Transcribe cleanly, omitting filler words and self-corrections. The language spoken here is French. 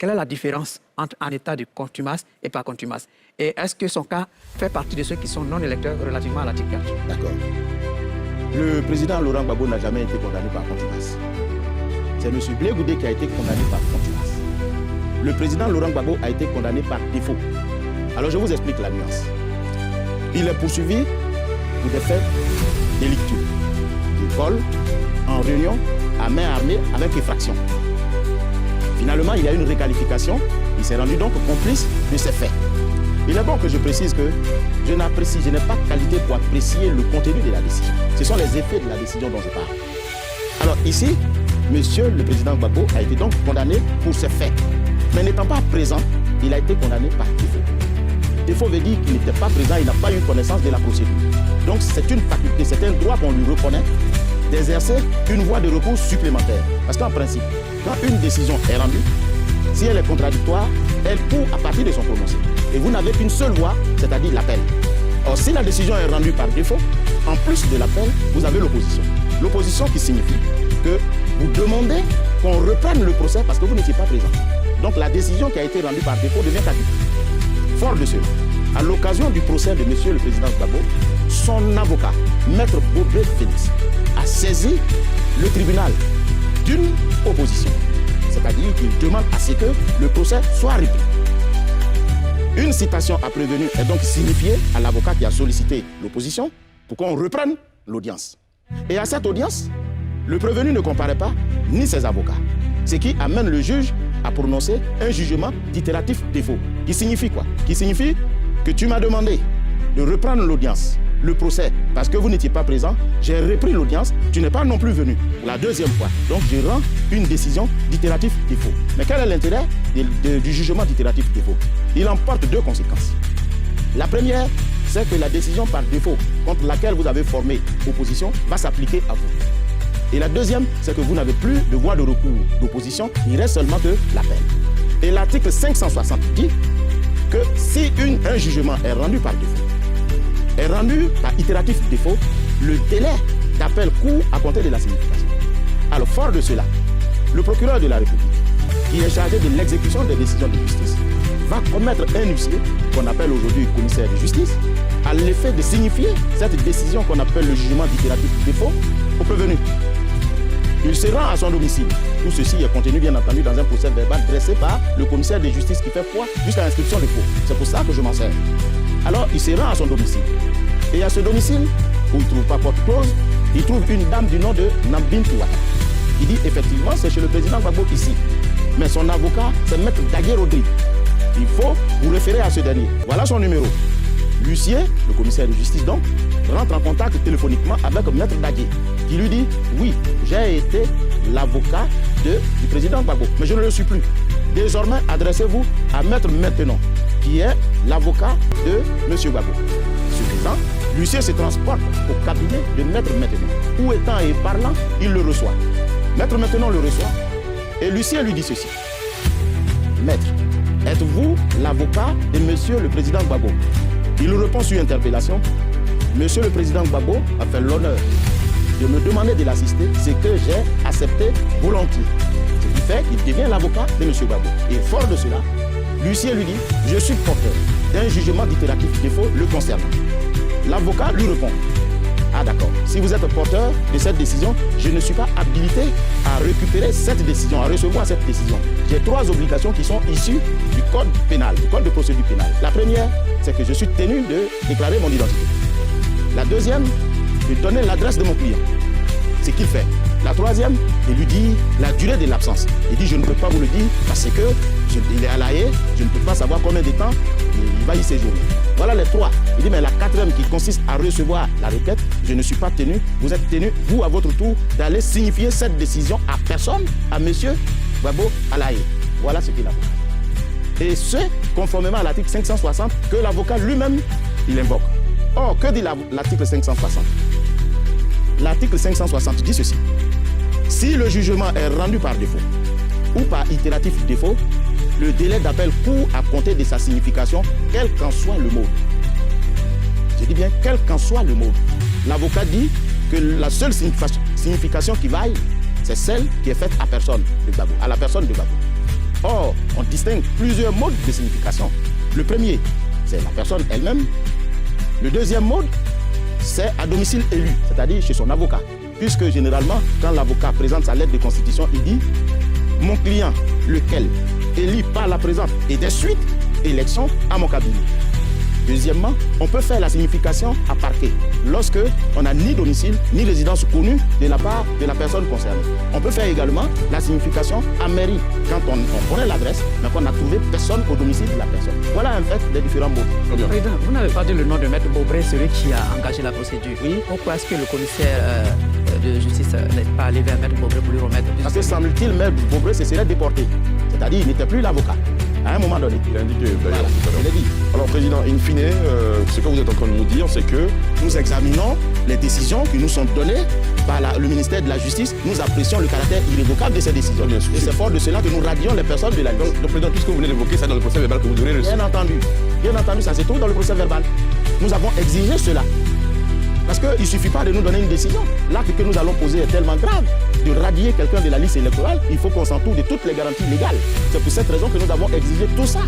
Quelle est la différence entre un état de contumace et pas contumace? Et est-ce que son cas fait partie de ceux qui sont non électeurs relativement à l'article 4? D'accord. Le président Laurent Gbagbo n'a jamais été condamné par contumace. C'est M. Blé Goudé qui a été condamné par contumace. Le président Laurent Gbagbo a été condamné par défaut. Alors je vous explique la nuance. Il est poursuivi pour des faits délictueux. Il vole en réunion à main armée avec effraction. Finalement, il y a une réqualification. Il s'est rendu donc complice de ces faits. Il est bon que je précise que je n'ai pas qualité pour apprécier le contenu de la décision. Ce sont les effets de la décision dont je parle. Alors ici, monsieur le président Gbagbo a été donc condamné pour ces faits. Mais n'étant pas présent, il a été condamné par défaut. Défaut veut dire qu'il n'était pas présent, il n'a pas eu connaissance de la procédure. Donc c'est une faculté, c'est un droit qu'on lui reconnaît d'exercer une voie de recours supplémentaire. Parce qu'en principe, quand une décision est rendue, si elle est contradictoire, elle court à partir de son prononcé. Et vous n'avez qu'une seule voie, c'est-à-dire l'appel. Or, si la décision est rendue par défaut, en plus de l'appel, vous avez l'opposition. L'opposition qui signifie que vous demandez qu'on reprenne le procès parce que vous n'étiez pas présent. Donc la décision qui a été rendue par défaut devient caduque. Fort de cela, à l'occasion du procès de monsieur le président Gbagbo, son avocat, maître Bobé Félix, a saisi le tribunal d'une opposition. C'est-à-dire qu'il demande à ce que le procès soit repris. Une citation à prévenu est donc signifiée à l'avocat qui a sollicité l'opposition pour qu'on reprenne l'audience. Et à cette audience, le prévenu ne comparaît pas ni ses avocats. Ce qui amène le juge à prononcer un jugement d'itératif défaut. Qui signifie quoi? Qui signifie que tu m'as demandé de reprendre l'audience, le procès, parce que vous n'étiez pas présent, j'ai repris l'audience, tu n'es pas non plus venu pour la deuxième fois. Donc je rends une décision d'itératif défaut. Mais quel est l'intérêt du jugement d'itératif défaut? Il emporte deux conséquences. La première, c'est que la décision par défaut contre laquelle vous avez formé opposition va s'appliquer à vous. Et la deuxième, c'est que vous n'avez plus de voie de recours d'opposition, il reste seulement que l'appel. Et l'article 560 dit que si un jugement est rendu par défaut, est rendu par itératif défaut, le délai d'appel court à compter de la signification. Alors, fort de cela, le procureur de la République, qui est chargé de l'exécution des décisions de justice, va commettre un huissier, qu'on appelle aujourd'hui commissaire de justice, à l'effet de signifier cette décision qu'on appelle le jugement d'itératif défaut au prévenu. Il se rend à son domicile. Tout ceci est contenu, bien entendu, dans un procès verbal dressé par le commissaire de justice qui fait foi jusqu'à l'inscription des faux. C'est pour ça que je m'en sers. Alors, il se rend à son domicile. Et à ce domicile, où il ne trouve pas porte close, il trouve une dame du nom de Nambin Touata. Il dit, effectivement, c'est chez le président Gbagbo ici. Mais son avocat, c'est Maître Daguerre Rodrigue. Il faut vous référer à ce dernier. Voilà son numéro. L'huissier, le commissaire de justice donc, rentre en contact téléphoniquement avec Maître Daguerre, qui lui dit, oui, j'ai été l'avocat du président Gbagbo, mais je ne le suis plus. Désormais, adressez-vous à Maître Maintenant, qui est l'avocat de M. Gbagbo. Ce faisant, l'huissier se transporte au cabinet de Maître Maintenant, où étant et parlant, il le reçoit. Maître Maintenant le reçoit, et l'huissier lui dit ceci. Maître, êtes-vous l'avocat de M. le président Gbagbo? Il répond sur interpellation. Monsieur le président Gbagbo a fait l'honneur de me demander de l'assister, ce que j'ai accepté volontiers. Ce qui fait qu'il devient l'avocat de M. Gbagbo. Et fort de cela, l'huissier lui dit, je suis porteur d'un jugement d'itératif défaut le concernant. L'avocat lui répond, ah d'accord, si vous êtes porteur de cette décision, je ne suis pas habilité à récupérer cette décision, à recevoir cette décision. J'ai trois obligations qui sont issues du code pénal, du code de procédure pénale. La première, c'est que je suis tenu de déclarer mon identité. La deuxième, de donner l'adresse de mon client, ce qu'il fait. La troisième, il lui dit la durée de l'absence. Il dit, je ne peux pas vous le dire parce que il est à La Haye, je ne peux pas savoir combien de temps il va y séjourner. Voilà les trois. Il dit, mais la quatrième qui consiste à recevoir la requête, je ne suis pas tenu. Vous êtes tenu, vous, à votre tour, d'aller signifier cette décision à personne, à monsieur Gbagbo à La Haye. Voilà ce qu'il a fait. Et c'est conformément à l'article 560 que l'avocat lui-même, il invoque. Or, que dit l'article 560? L'article 560 dit ceci. Si le jugement est rendu par défaut ou par itératif défaut, le délai d'appel court à compter de sa signification, quel qu'en soit le mode. Je dis bien, quel qu'en soit le mode. L'avocat dit que la seule signification qui vaille, c'est celle qui est faite à personne de Gbagbo, à la personne de Gbagbo. Or, on distingue plusieurs modes de signification. Le premier, c'est la personne elle-même. Le deuxième mode, c'est à domicile élu, c'est-à-dire chez son avocat. Puisque généralement, quand l'avocat présente sa lettre de constitution, il dit « Mon client, lequel élit par la présente et des suites, élection à mon cabinet ». Deuxièmement, on peut faire la signification à parquet lorsque on n'a ni domicile ni résidence connue de la part de la personne concernée. On peut faire également la signification à mairie quand on connaît l'adresse mais qu'on n'a trouvé personne au domicile de la personne. Voilà en fait les différents mots. Président, vous n'avez pas dit le nom de Maître Beaubré, celui qui a engagé la procédure. Oui. Pourquoi est-ce que le commissaire de justice n'est pas allé vers Maître Beaubré pour lui remettre? Parce que semble-t-il, Maître Beaubré se serait déporté. C'est-à-dire qu'il n'était plus l'avocat. À un moment donné. Il a indiqué d'ailleurs. Voilà, je l'ai dit. Alors, Président, in fine, ce que vous êtes en train de nous dire, c'est que nous examinons les décisions qui nous sont données par le ministère de la Justice. Nous apprécions le caractère irrévocable de ces décisions. Bien sûr. Et c'est fort de cela que nous radions les personnes de la liste. donc, Président, puisque vous venez d'évoquer ça dans le procès verbal que vous aurez reçu. Bien entendu, ça se trouve dans le procès verbal. Nous avons exigé cela. Parce qu'il ne suffit pas de nous donner une décision. L'acte que nous allons poser est tellement grave. De radier quelqu'un de la liste électorale, il faut qu'on s'entoure de toutes les garanties légales. C'est pour cette raison que nous avons exigé tout ça.